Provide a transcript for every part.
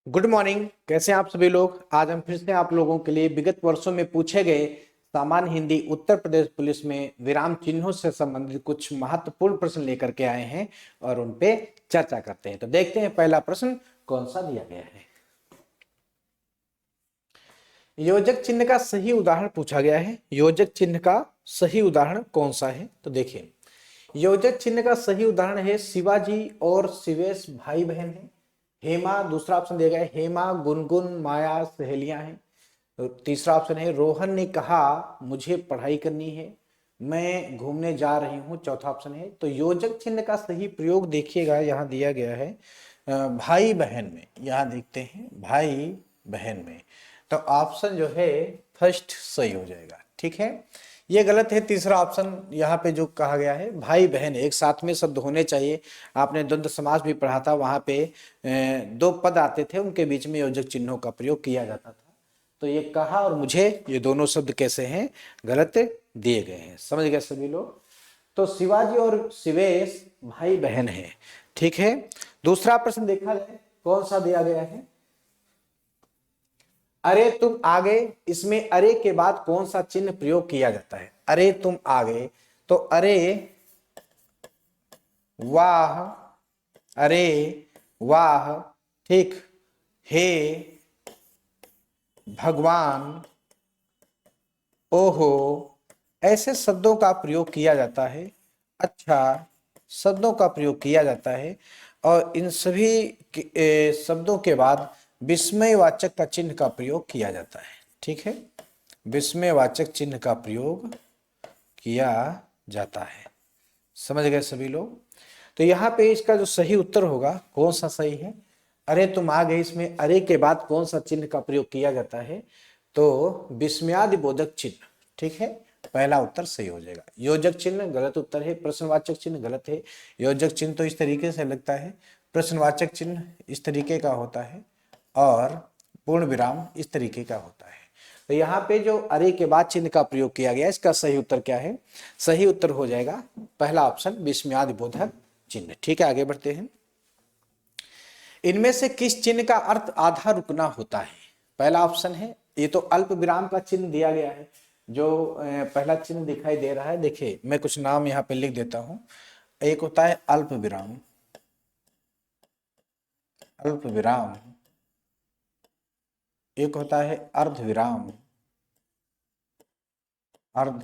Good morning. कैसे हैं आप सभी लोग। आज हम फिर से आप लोगों के लिए विगत वर्षों में पूछे गए सामान्य हिंदी उत्तर प्रदेश पुलिस में विराम चिन्हों से संबंधित कुछ महत्वपूर्ण प्रश्न लेकर के आए हैं और उन पे चर्चा करते हैं। तो देखते हैं पहला प्रश्न कौन सा दिया गया है। योजक चिन्ह का सही उदाहरण पूछा गया है। योजक चिन्ह का सही उदाहरण कौन सा है? तो देखिए, योजक चिन्ह का सही उदाहरण है शिवाजी और शिवेश भाई बहन है। हेमा, दूसरा ऑप्शन दिया गया है हेमा, गुनगुन, माया सहेलियां हैं। तो तीसरा ऑप्शन है रोहन ने कहा मुझे पढ़ाई करनी है, मैं घूमने जा रही हूँ। चौथा ऑप्शन है। तो योजक चिन्ह का सही प्रयोग देखिएगा, यहाँ दिया गया है भाई बहन में। यहाँ देखते हैं भाई बहन में, तो ऑप्शन जो है फर्स्ट सही हो जाएगा। ठीक है, ये गलत है। तीसरा ऑप्शन यहाँ पे जो कहा गया है भाई बहन एक साथ में शब्द होने चाहिए। आपने द्वंद्व समास भी पढ़ा था, वहां पे दो पद आते थे, उनके बीच में योजक चिन्हों का प्रयोग किया जाता था। तो ये कहा और मुझे, ये दोनों शब्द कैसे हैं? गलत दिए गए हैं। समझ गए सभी लोग। तो शिवाजी और शिवेश भाई बहन है। ठीक है, दूसरा प्रश्न देखा जाए कौन सा दिया गया है। अरे तुम आगे, इसमें अरे के बाद कौन सा चिन्ह प्रयोग किया जाता है? अरे तुम आगे, तो अरे वाह, अरे वाह, ठीक, हे भगवान, ओहो, ऐसे शब्दों का प्रयोग किया जाता है। अच्छा, शब्दों का प्रयोग किया जाता है और इन सभी शब्दों के बाद विस्मयवाचक का चिन्ह का प्रयोग किया जाता है। ठीक है, विस्मयवाचक चिन्ह का प्रयोग किया जाता है। समझ गए सभी लोग। तो यहाँ पे इसका जो सही उत्तर होगा कौन सा सही है? अरे तुम आ गए, इसमें अरे के बाद कौन सा चिन्ह का प्रयोग किया जाता है? तो विस्मयादि बोधक चिन्ह। ठीक है, पहला उत्तर सही हो जाएगा। योजक चिन्ह गलत उत्तर है। प्रश्नवाचक चिन्ह गलत है। योजक चिन्ह तो इस तरीके से लगता है, प्रश्नवाचक चिन्ह इस तरीके का होता है और पूर्ण विराम इस तरीके का होता है। तो यहाँ पे जो अरे के बाद चिन्ह का प्रयोग किया गया, इसका सही उत्तर क्या है? सही उत्तर हो जाएगा पहला ऑप्शन विस्मयादि बोधक चिन्ह। ठीक है, आगे बढ़ते हैं। इनमें से किस चिन्ह का अर्थ आधा रुकना होता है? पहला ऑप्शन है, ये तो अल्प विराम का चिन्ह दिया गया है। जो पहला चिन्ह दिखाई दे रहा है, देखिए मैं कुछ नाम यहाँ पे लिख देता हूं। एक होता है अल्प विराम, अल्प विराम। एक होता है अर्ध विराम, अर्ध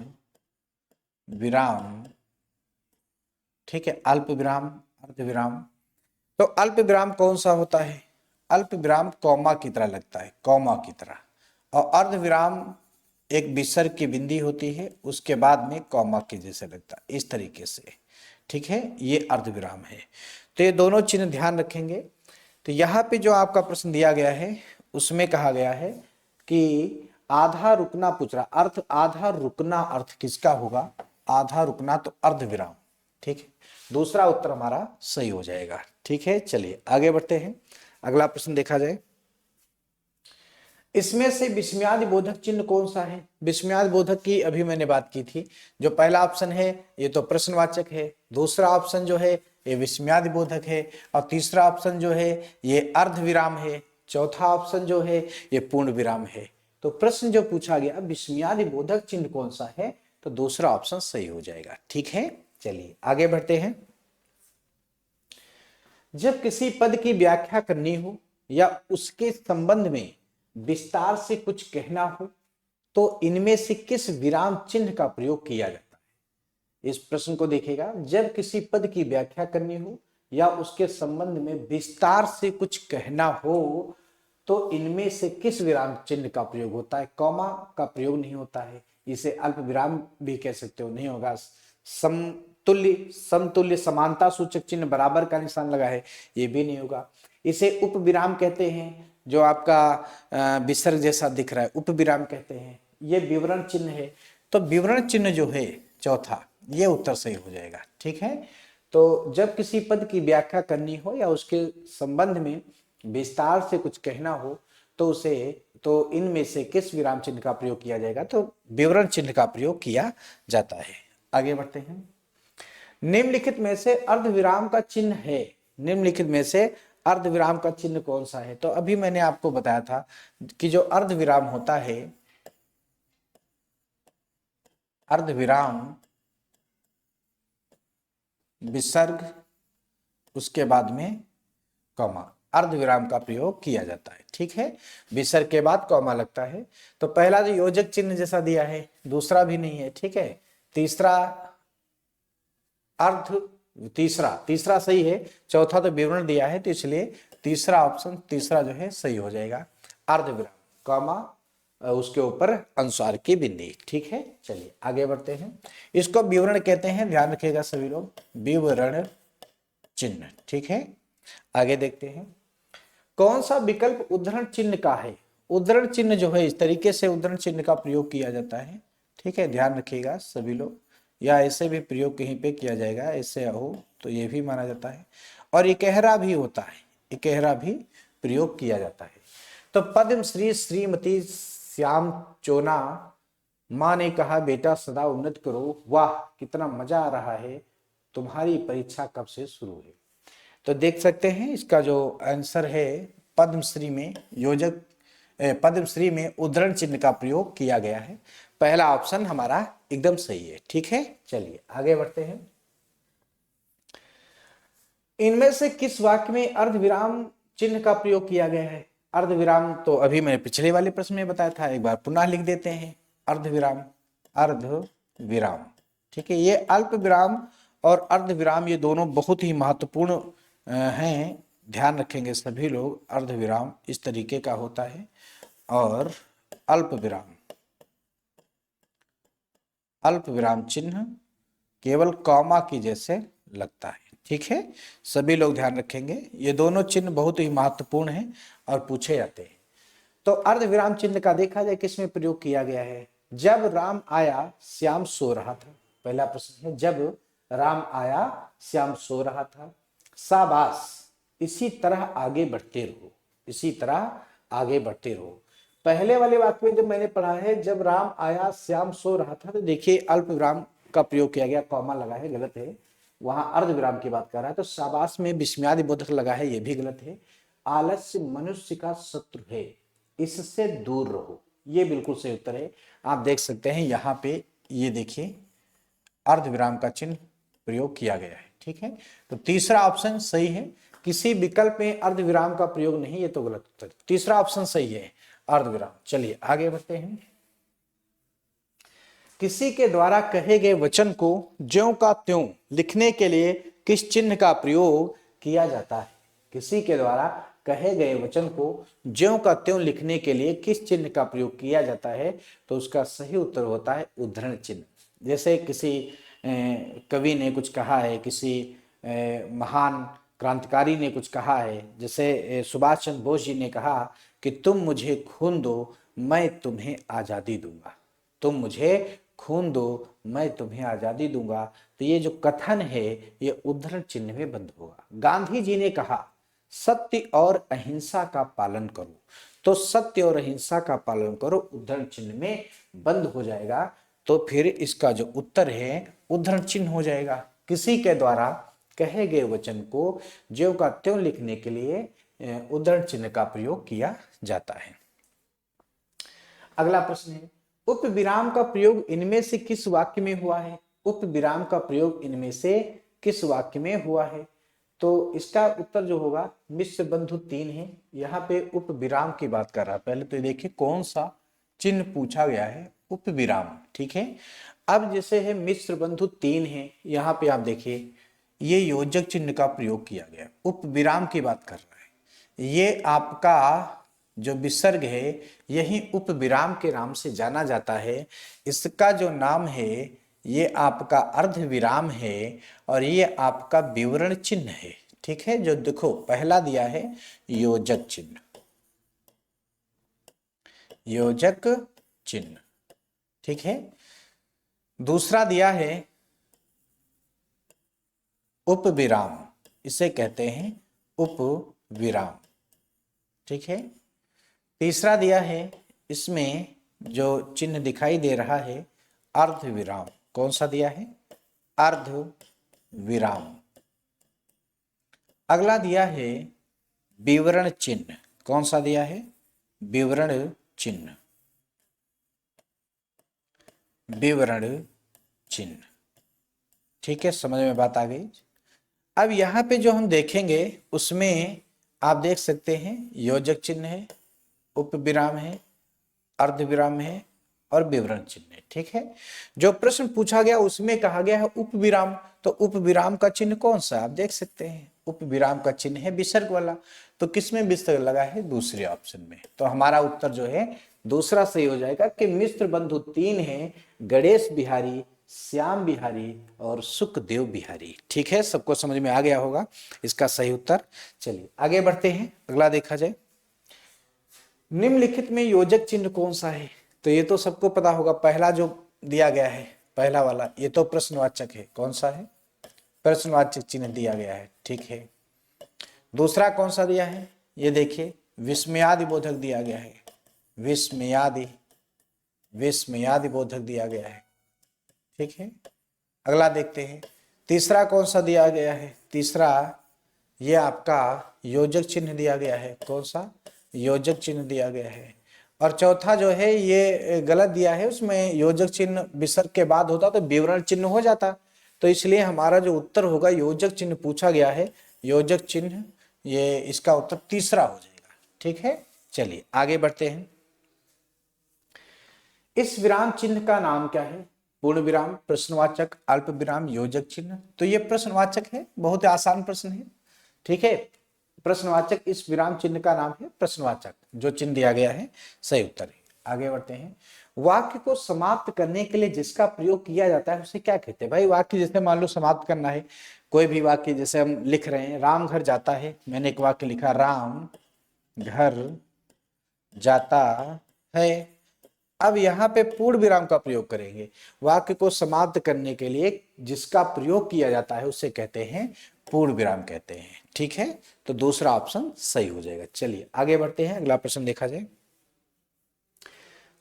विराम। ठीक है, अल्प विराम, अर्ध विराम। तो अल्प विराम कौन सा होता है? अल्प विराम कॉमा की तरह लगता है, कॉमा की तरह। और अर्ध विराम एक विसर्ग की बिंदी होती है, उसके बाद में कॉमा के जैसे लगता है, इस तरीके से। ठीक है, ये अर्ध विराम है। तो ये दोनों चिन्ह ध्यान रखेंगे। तो यहाँ पे जो आपका प्रश्न दिया गया है उसमें कहा गया है कि आधा रुकना पूछ रहा, अर्थ आधा रुकना अर्थ किसका होगा? आधा रुकना तो अर्ध विराम। ठीक है, दूसरा उत्तर हमारा सही हो जाएगा। ठीक है, चलिए आगे बढ़ते हैं। अगला प्रश्न देखा जाए। इसमें से विस्मयादि बोधक चिन्ह कौन सा है? विस्मयादि बोधक की अभी मैंने बात की थी। जो पहला ऑप्शन है ये तो प्रश्नवाचक है, दूसरा ऑप्शन जो है ये विस्मयादि बोधक है, और तीसरा ऑप्शन जो है ये अर्ध विराम है, चौथा ऑप्शन जो है ये पूर्ण विराम है। तो प्रश्न जो पूछा गया विस्मयादि बोधक चिन्ह कौन सा है, तो दूसरा ऑप्शन सही हो जाएगा। ठीक है, चलिए आगे बढ़ते हैं। जब किसी पद की व्याख्या करनी हो या उसके संबंध में विस्तार से कुछ कहना हो तो इनमें से किस विराम चिन्ह का प्रयोग किया जाता है? इस प्रश्न को देखिएगा। जब किसी पद की व्याख्या करनी हो या उसके संबंध में विस्तार से कुछ कहना हो तो इनमें से किस विराम चिन्ह का प्रयोग होता है? कॉमा का प्रयोग नहीं होता है, इसे अल्प विराम भी कह सकते हो, नहीं होगा। समतुल्य, समतुल्य, समानता सूचक चिन्ह बराबर का निशान लगा है, ये भी नहीं होगा। इसे उप विराम कहते हैं, जो आपका विसर्ग जैसा दिख रहा है, उप विराम कहते हैं। ये विवरण चिन्ह है, तो विवरण चिन्ह जो है चौथा, ये उत्तर सही हो जाएगा। ठीक है, तो जब किसी पद की व्याख्या करनी हो या उसके संबंध में विस्तार से कुछ कहना हो तो उसे, तो इनमें से किस विराम चिन्ह का प्रयोग किया जाएगा? तो विवरण चिन्ह का प्रयोग किया जाता है। आगे बढ़ते हैं। निम्नलिखित में से अर्ध विराम का चिन्ह है, निम्नलिखित में से अर्ध विराम का चिन्ह कौन सा है? तो अभी मैंने आपको बताया था कि जो अर्ध विराम होता है, अर्ध विराम, विसर्ग, उसके बाद में कॉमा, अर्ध विराम का प्रयोग किया जाता है। ठीक है, विसर्ग के बाद कॉमा लगता है। तो पहला जो योजक चिन्ह जैसा दिया है, दूसरा भी नहीं है। ठीक है, तीसरा अर्ध, तीसरा सही है, चौथा तो विवरण दिया है, तो इसलिए तीसरा ऑप्शन, तीसरा जो है सही हो जाएगा, अर्ध विराम, कॉमा, उसके ऊपर अनुस्वार की बिंदी। ठीक है, चलिए आगे बढ़ते हैं। इसको विवरण कहते हैं, ध्यान रखिएगा सभी लोग, विवरण चिन्ह। ठीक है, आगे देखते हैं कौन सा विकल्प उद्धरण चिन्ह का है। उद्धरण चिन्ह जो है, इस तरीके से उद्धरण चिन्ह का प्रयोग किया जाता है। ठीक है, ध्यान रखिएगा सभी लोग, या ऐसे भी प्रयोग कहीं पे किया जाएगा, ऐसे हो तो ये भी माना जाता है, और इकहरा भी होता है, इकहरा भी प्रयोग किया जाता है। तो पद्म श्री श्रीमती श्याम चोना, माँ ने कहा बेटा सदा उन्नत करो, वाह कितना मजा आ रहा है, तुम्हारी परीक्षा कब से शुरू है। तो देख सकते हैं इसका जो आंसर है, पद्मश्री में योजक, पद्मश्री में उद्धरण चिन्ह का प्रयोग किया गया है। पहला ऑप्शन हमारा एकदम सही है। ठीक है, चलिए आगे बढ़ते हैं। इनमें से किस वाक्य में अर्धविराम चिन्ह का प्रयोग किया गया है? अर्धविराम तो अभी मैंने पिछले वाले प्रश्न में बताया था, एक बार पुनः लिख देते हैं। अर्धविराम, अर्धविराम, ठीक है, ये अल्प विराम और अर्धविराम ये दोनों बहुत ही महत्वपूर्ण हैं, ध्यान रखेंगे सभी लोग। अर्धविराम इस तरीके का होता है, और अल्प विराम, अल्प विराम चिन्ह केवल कॉमा की जैसे लगता है। ठीक है, सभी लोग ध्यान रखेंगे, ये दोनों चिन्ह बहुत ही महत्वपूर्ण हैं और पूछे जाते हैं। तो अर्धविराम चिन्ह का देखा जाए किसमें प्रयोग किया गया है? जब राम आया श्याम सो रहा था, पहला प्रश्न है, जब राम आया श्याम सो रहा था। शाबाश, इसी तरह आगे बढ़ते रहो, इसी तरह आगे बढ़ते रहो। पहले वाले वाक्य में जब मैंने पढ़ा है जब राम आया श्याम सो रहा था, तो देखिए अल्प विराम का प्रयोग किया गया, कॉमा लगा है, गलत है, वहां अर्ध विराम की बात कर रहा है। तो शाबाश में विस्मयादि बोधक लगा है, यह भी गलत है। आलस्य मनुष्य का शत्रु है, इससे दूर रहो, ये बिल्कुल सही उत्तर है। आप देख सकते हैं यहाँ पे, ये देखिए अर्ध विराम का चिन्ह प्रयोग किया गया है। ठीक है, तो तीसरा ऑप्शन सही है, किसी विकल्प में अर्ध विराम का प्रयोग नहीं, ये तो गलत उत्तर, तीसरा ऑप्शन सही है, अर्ध विराम। चलिए आगे बढ़ते हैं। किसी के द्वारा कहे गए वचन को ज्यों का त्यों लिखने के लिए किस चिन्ह का प्रयोग किया जाता है? किसी के द्वारा कहे गए वचन को ज्यों का त्यों लिखने के लिए किस चिन्ह का प्रयोग किया जाता है? तो उसका सही उत्तर होता है उद्धरण चिन्ह। जैसे किसी कवि ने कुछ कहा है, किसी महान क्रांतिकारी ने कुछ कहा है, जैसे सुभाष चंद्र बोस जी ने कहा कि तुम मुझे खून दो मैं तुम्हें आजादी दूंगा, तुम मुझे खून दो मैं तुम्हें आजादी दूंगा। तो ये जो कथन है ये उद्धरण चिन्ह में बंद होगा। गांधी जी ने कहा सत्य और अहिंसा का पालन करो, तो सत्य और अहिंसा का पालन करो उद्धरण चिन्ह में बंद हो जाएगा। तो फिर इसका जो उत्तर है उद्धरण चिन्ह हो जाएगा। किसी के द्वारा कहे गए वचन को ज्यों का त्यों लिखने के लिए उद्धरण चिन्ह का प्रयोग किया जाता है। अगला प्रश्न है, उप विराम का प्रयोग इनमें से किस वाक्य में हुआ है? उप विराम का प्रयोग इनमें से किस वाक्य में हुआ है? तो इसका उत्तर जो होगा मिश्र बंधु 3 है, यहाँ पे उप विराम की बात कर रहा है। पहले तो देखिए कौन सा चिन्ह पूछा गया है, उप विराम। ठीक है, अब जैसे है मिश्र बंधु 3 है, यहाँ पे आप देखिए ये योजक चिन्ह का प्रयोग किया गया, उप विराम की बात कर रहा है। ये आपका जो विसर्ग है यही उप विराम के नाम से जाना जाता है। इसका जो नाम है ये आपका अर्ध विराम है, और ये आपका विवरण चिन्ह है। ठीक है, जो देखो पहला दिया है योजक चिन्ह, योजक चिन्ह। ठीक है, दूसरा दिया है उप विराम, इसे कहते हैं उप विराम। ठीक है, तीसरा दिया है, इसमें जो चिन्ह दिखाई दे रहा है अर्ध विराम, कौन सा दिया है? अर्ध विराम। अगला दिया है विवरण चिन्ह कौन सा दिया है? विवरण चिन्ह, विवरण चिन्ह। ठीक है, समझ में बात आ गई। अब यहाँ पे जो हम देखेंगे उसमें आप देख सकते हैं योजक चिन्ह है, उपविराम है, अर्धविराम है और विवरण चिन्ह है। ठीक है, जो प्रश्न पूछा गया उसमें कहा गया है उपविराम, तो उपविराम का चिन्ह कौन सा? आप देख सकते हैं उपविराम का चिन्ह है विसर्ग वाला, तो किसमें विसर्ग लगा है? दूसरे ऑप्शन में। तो हमारा उत्तर जो है दूसरा सही हो जाएगा कि मित्र बंधु तीन है, गणेश बिहारी, श्याम बिहारी और सुखदेव बिहारी। ठीक है, सबको समझ में आ गया होगा इसका सही उत्तर। चलिए आगे बढ़ते हैं, अगला देखा जाए। निम्नलिखित में योजक चिन्ह कौन सा है? तो ये तो सबको पता होगा, पहला जो दिया गया है पहला वाला ये तो प्रश्नवाचक है। कौन सा है? प्रश्नवाचक चिन्ह दिया गया है। ठीक है, दूसरा कौन सा दिया है? ये देखिए विस्मयादि बोधक दिया गया है, विस्मयादि, विस्मयादि बोधक दिया गया है। ठीक है, अगला देखते हैं तीसरा कौन सा दिया गया है? तीसरा ये आपका योजक चिन्ह दिया गया है। कौन सा? योजक चिन्ह दिया गया है। और चौथा जो है ये गलत दिया है, उसमें योजक चिन्ह विसर्ग के बाद होता तो विवरण चिन्ह हो जाता, तो इसलिए हमारा जो उत्तर होगा योजक चिन्ह पूछा गया है, योजक चिन्ह, ये इसका उत्तर तीसरा हो जाएगा। ठीक है, चलिए आगे बढ़ते हैं। इस विराम चिन्ह का नाम क्या है? पूर्ण विराम, प्रश्नवाचक, अल्प विराम, योजक चिन्ह। तो ये प्रश्नवाचक है, बहुत आसान प्रश्न है। ठीक है, प्रश्नवाचक, इस विराम चिन्ह का नाम है प्रश्नवाचक, जो चिन्ह दिया गया है सही उत्तर है। आगे बढ़ते हैं। वाक्य को समाप्त करने के लिए जिसका प्रयोग किया जाता है उसे क्या कहते हैं? भाई वाक्य जैसे मान लो समाप्त करना है, कोई भी वाक्य जैसे हम लिख रहे हैं राम घर जाता है, मैंने एक वाक्य लिखा राम घर जाता है। अब यहाँ पे पूर्ण विराम का प्रयोग करेंगे। वाक्य को समाप्त करने के लिए जिसका प्रयोग किया जाता है उसे कहते हैं पूर्ण विराम कहते हैं। ठीक है, तो दूसरा ऑप्शन सही हो जाएगा। चलिए आगे बढ़ते हैं, अगला प्रश्न देखा जाए।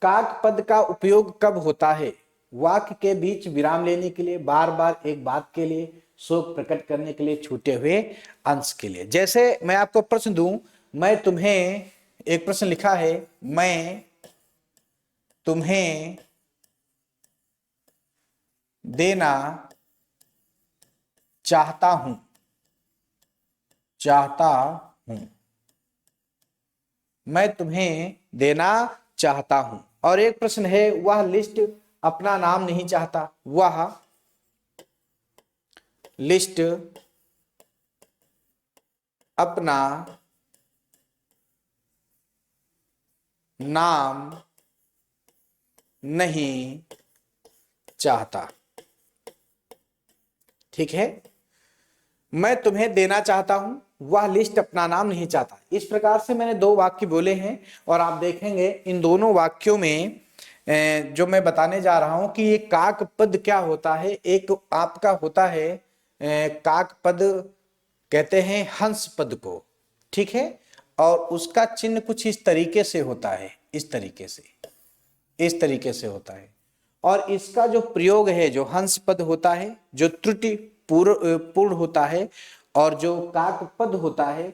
काक पद का उपयोग कब होता है? वाक्य के बीच विराम लेने के लिए, बार बार एक बात के लिए, शोक प्रकट करने के लिए, छूटे हुए अंश के लिए। जैसे मैं आपको प्रश्न दूं, मैं तुम्हें, एक प्रश्न लिखा है, मैं तुम्हें देना चाहता हूं, चाहता हूं, मैं तुम्हें देना चाहता हूं। और एक प्रश्न है, वह लिस्ट अपना नाम नहीं चाहता, वह लिस्ट अपना नाम नहीं चाहता। ठीक है, मैं तुम्हें देना चाहता हूं, वह लिस्ट अपना नाम नहीं चाहता। इस प्रकार से मैंने दो वाक्य बोले हैं और आप देखेंगे इन दोनों वाक्यों में जो मैं बताने जा रहा हूं कि ये काक पद क्या होता है। एक आपका होता है काक पद, कहते हैं हंस पद को। ठीक है, और उसका चिन्ह कुछ इस तरीके से होता है, इस तरीके से, इस तरीके से होता है। और इसका जो प्रयोग है, जो हंस पद होता है, जो त्रुटि पूर्ण होता है, और जो काक पद होता है,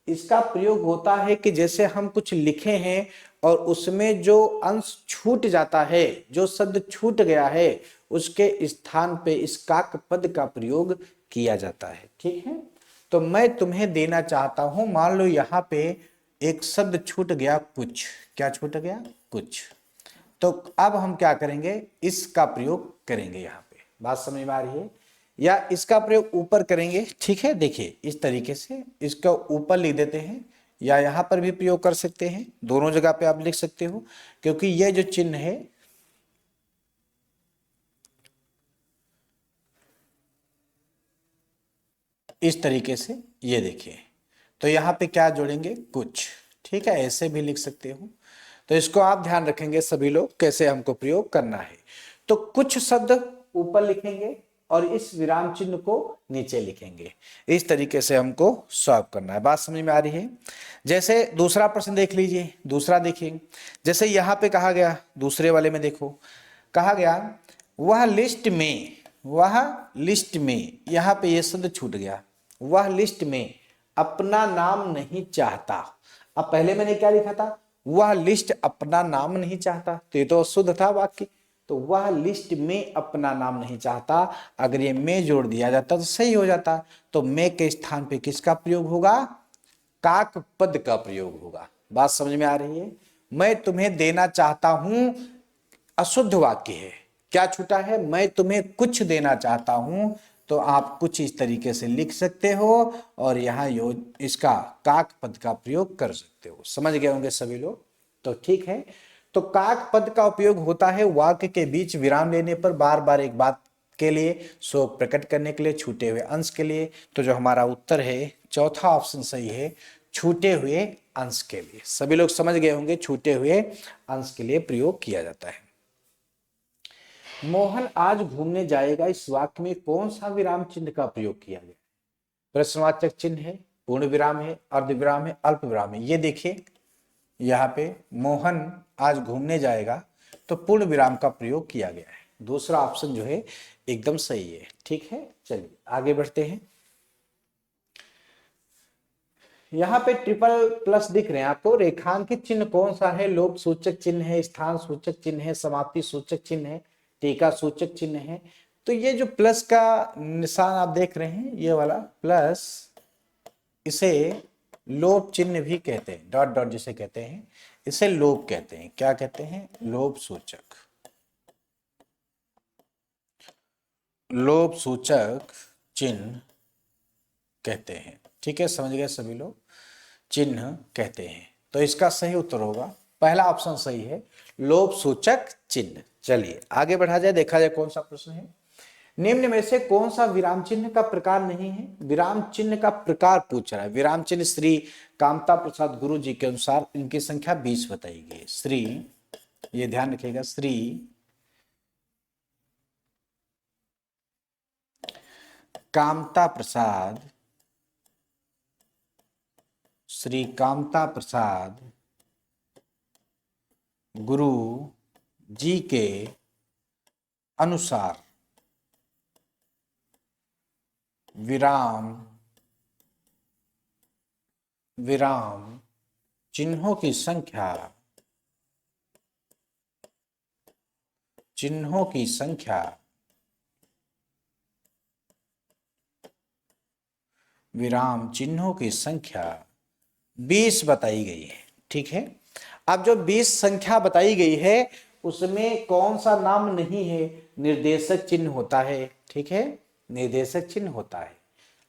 इसका प्रयोग होता है कि जैसे हम कुछ लिखे हैं और उसमें जो अंश छूट जाता है, जो शब्द छूट गया है, उसके स्थान पे इस काक पद का प्रयोग किया जाता है। ठीक है, तो मैं तुम्हें देना चाहता हूं, मान लो यहाँ पे एक शब्द छूट गया, कुछ। क्या छूट गया? कुछ। तो अब हम क्या करेंगे? इसका प्रयोग करेंगे। यहाँ पे बात समझ में आ रही है? या इसका प्रयोग ऊपर करेंगे। ठीक है, देखिए इस तरीके से इसका ऊपर लिख देते हैं, या यहाँ पर भी प्रयोग कर सकते हैं, दोनों जगह पे आप लिख सकते हो, क्योंकि यह जो चिन्ह है इस तरीके से, ये देखिए, तो यहाँ पे क्या जोड़ेंगे? कुछ। ठीक है, ऐसे भी लिख सकते हो। तो इसको आप ध्यान रखेंगे सभी लोग कैसे हमको प्रयोग करना है। तो कुछ शब्द ऊपर लिखेंगे और इस विराम चिन्ह को नीचे लिखेंगे। इस तरीके से हमको सॉल्व करना है। बात समझ में आ रही है? जैसे दूसरा प्रश्न देख लीजिए, दूसरा देखिए, जैसे यहाँ पे कहा गया, दूसरे वाले में देखो, कहा गया वह लिस्ट में, वह लिस्ट में, यहाँ पे ये शब्द छूट गया, वह लिस्ट में अपना नाम नहीं चाहता। अब पहले मैंने क्या लिखा था, वह लिस्ट अपना नाम नहीं चाहता, तो ये तो शुद्ध था वाक्य। तो वह लिस्ट में अपना नाम नहीं चाहता, अगर ये में जोड़ दिया जाता तो सही हो जाता। तो में के स्थान पे किसका प्रयोग होगा, काक पद का प्रयोग होगा। बात समझ में आ रही है। मैं तुम्हें देना चाहता हूं अशुद्ध वाक्य है, क्या छूटा है, मैं तुम्हें कुछ देना चाहता हूं, तो आप कुछ इस तरीके से लिख सकते हो और यहाँ इसका काक पद का प्रयोग कर सकते हो। समझ गए होंगे सभी लोग, तो ठीक है। तो काक पद का उपयोग होता है वाक्य के बीच विराम लेने पर, बार बार एक बात के लिए, शोक प्रकट करने के लिए, छूटे हुए अंश के लिए। तो जो हमारा उत्तर है चौथा ऑप्शन सही है, छूटे हुए अंश के लिए। सभी लोग समझ गए होंगे, छूटे हुए अंश के लिए प्रयोग किया जाता है। मोहन आज घूमने जाएगा, इस वाक्य में कौन सा विराम चिन्ह का प्रयोग किया गया, प्रश्नवाचक चिन्ह है, पूर्ण विराम है, अर्ध विराम है, अल्प विराम है। ये देखिए यहाँ पे मोहन आज घूमने जाएगा, तो पूर्ण विराम का प्रयोग किया गया है। दूसरा ऑप्शन जो है एकदम सही है। ठीक है, चलिए आगे बढ़ते हैं। यहाँ पे ट्रिपल प्लस दिख रहे हैं आपको। रेखांकित चिन्ह कौन सा है, लोभ सूचक चिन्ह है, स्थान सूचक चिन्ह है, समाप्ति सूचक चिन्ह है, टीका सूचक चिन्ह है। तो ये जो प्लस का निशान आप देख रहे हैं, ये वाला प्लस, इसे लोभ चिन्ह भी कहते हैं, डॉट डॉट जिसे कहते हैं, इसे लोभ कहते हैं। क्या कहते हैं, लोभ सूचक, लोभ सूचक चिन्ह कहते हैं। ठीक है, समझ गए सभी लोग, चिन्ह कहते हैं। तो इसका सही उत्तर होगा पहला ऑप्शन सही है, लोभ सूचक चिन्ह। चलिए आगे बढ़ा जाए, देखा जाए कौन सा प्रश्न है। निम्न में से कौन सा विराम चिन्ह का प्रकार नहीं है, विराम चिन्ह का प्रकार पूछ रहा है। विराम चिन्ह श्री कामता प्रसाद गुरु जी के अनुसार इनकी संख्या 20 बताई गई। श्री, ये ध्यान रखिएगा, श्री कामता प्रसाद, श्री कामता प्रसाद गुरु जी के अनुसार विराम चिन्हों की संख्या, विराम चिन्हों की संख्या 20 बताई गई है। ठीक है, अब जो 20 संख्या बताई गई है उसमें कौन सा नाम नहीं है, निर्देशक चिन्ह होता है। ठीक है, निर्देशक चिन्ह होता है,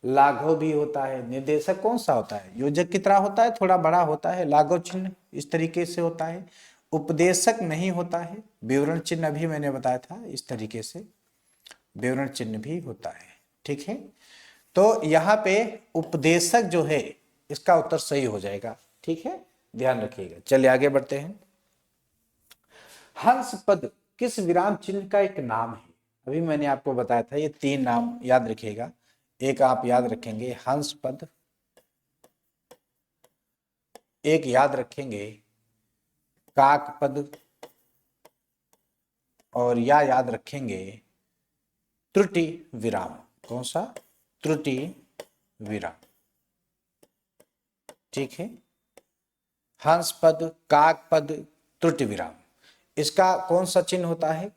लाघव भी होता है। निर्देशक कौन सा होता है, योजक की तरह होता है, थोड़ा बड़ा होता है, लाघव चिन्ह इस तरीके से होता है। उपदेशक नहीं होता है, विवरण चिन्ह अभी मैंने बताया था इस तरीके से, विवरण चिन्ह भी होता है। ठीक है, तो यहाँ पे उपदेशक जो है इसका उत्तर सही हो जाएगा। ठीक है, ध्यान रखिएगा। चलिए आगे बढ़ते हैं। हंस पद किस विराम चिन्ह का एक नाम है, अभी मैंने आपको बताया था, ये 3 नाम याद रखिएगा। एक आप याद रखेंगे हंस पद, एक याद रखेंगे काक पद, और या याद रखेंगे त्रुटि विराम। कौन सा, त्रुटि विराम। ठीक है, हंस पद, काक पद, त्रुटि विराम, इसका कौन सा चिन्ह होता है,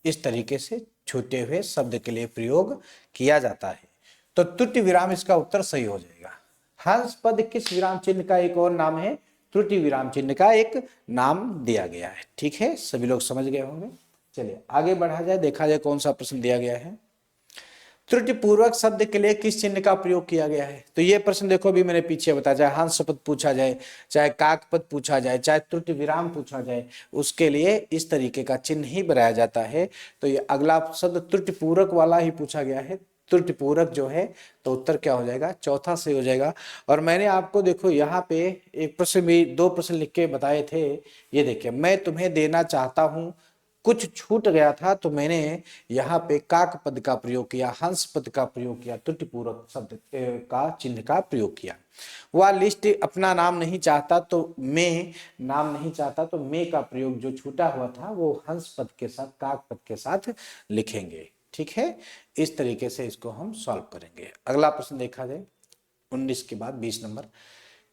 इस तरीके से छूटे हुए शब्द के लिए प्रयोग किया जाता है। तो त्रुटि विराम इसका उत्तर सही हो जाएगा। हंस पद किस विराम चिन्ह का एक और नाम है, त्रुटि विराम चिन्ह का एक नाम दिया गया है। ठीक है, सभी लोग समझ गए होंगे। चलिए आगे बढ़ा जाए, देखा जाए कौन सा प्रश्न दिया गया है। त्रुटिपूर्वक शब्द के लिए किस चिन्ह का प्रयोग किया गया है। तो ये प्रश्न देखो, भी मैंने पीछे बताया, चाहे हंस पद पूछा जाए, चाहे काक पद पूछा जाए, चाहे त्रुटि विराम पूछा जाए, उसके लिए इस तरीके का चिन्ह ही बनाया जाता है। तो ये अगला शब्द त्रुटिपूर्वक वाला ही पूछा गया है, त्रुटिपूर्वक जो है, तो उत्तर क्या हो जाएगा, चौथा सही हो जाएगा। और मैंने आपको देखो यहाँ पे एक प्रश्न भी, 2 प्रश्न लिख के बताए थे। ये देखिए, मैं तुम्हें देना चाहता हूँ, कुछ छूट गया था, तो मैंने यहाँ पे काक पद का प्रयोग किया, हंस पद का प्रयोग किया, त्रुटिपूर्वक शब्द का चिन्ह का प्रयोग किया। वह लिस्ट अपना नाम नहीं चाहता, तो मैं नाम नहीं चाहता, तो मैं का प्रयोग जो छूटा हुआ था वो हंस पद के साथ, काक पद के साथ लिखेंगे। ठीक है, इस तरीके से इसको हम सॉल्व करेंगे। अगला प्रश्न देखा जाए, 19 के बाद 20 नंबर।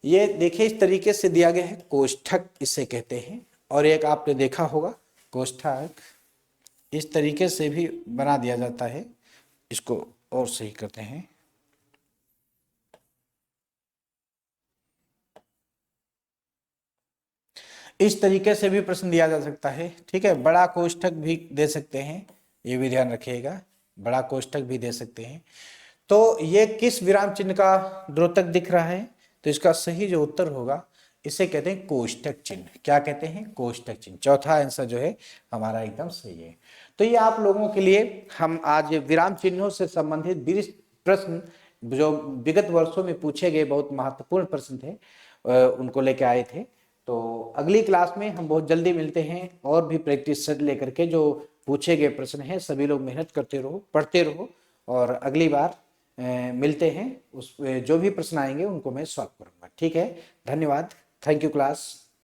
ये देखिए इस तरीके से दिया गया है, कोष्ठक इसे कहते हैं। और एक आपने देखा होगा कोष्ठक इस तरीके से भी बना दिया जाता है। इसको और सही करते हैं। इस तरीके से भी प्रश्न दिया जा सकता है। ठीक है, बड़ा कोष्ठक भी दे सकते हैं, ये भी ध्यान रखिएगा, बड़ा कोष्ठक भी दे सकते हैं। तो ये किस विराम चिन्ह का द्योतक दिख रहा है? तो इसका सही जो उत्तर होगा इसे कहते हैं कोष्ठक चिन्ह। क्या कहते हैं? कोष्ठक चिन्ह। चौथा आंसर जो है हमारा एकदम सही है। तो ये आप लोगों के लिए हम आज विराम चिन्हों से संबंधित 20 प्रश्न जो विगत वर्षों में पूछे गए बहुत महत्वपूर्ण प्रश्न थे उनको लेके आए थे। तो अगली क्लास में हम बहुत जल्दी मिलते हैं और भी प्रैक्टिस सेट लेकर के। जो पूछे गए प्रश्न हैं सभी लोग मेहनत करते रहो, पढ़ते रहो, और अगली बार मिलते हैं। उस जो भी प्रश्न आएंगे उनको मैं सॉल्व करूंगा। ठीक है, धन्यवाद। Thank you class.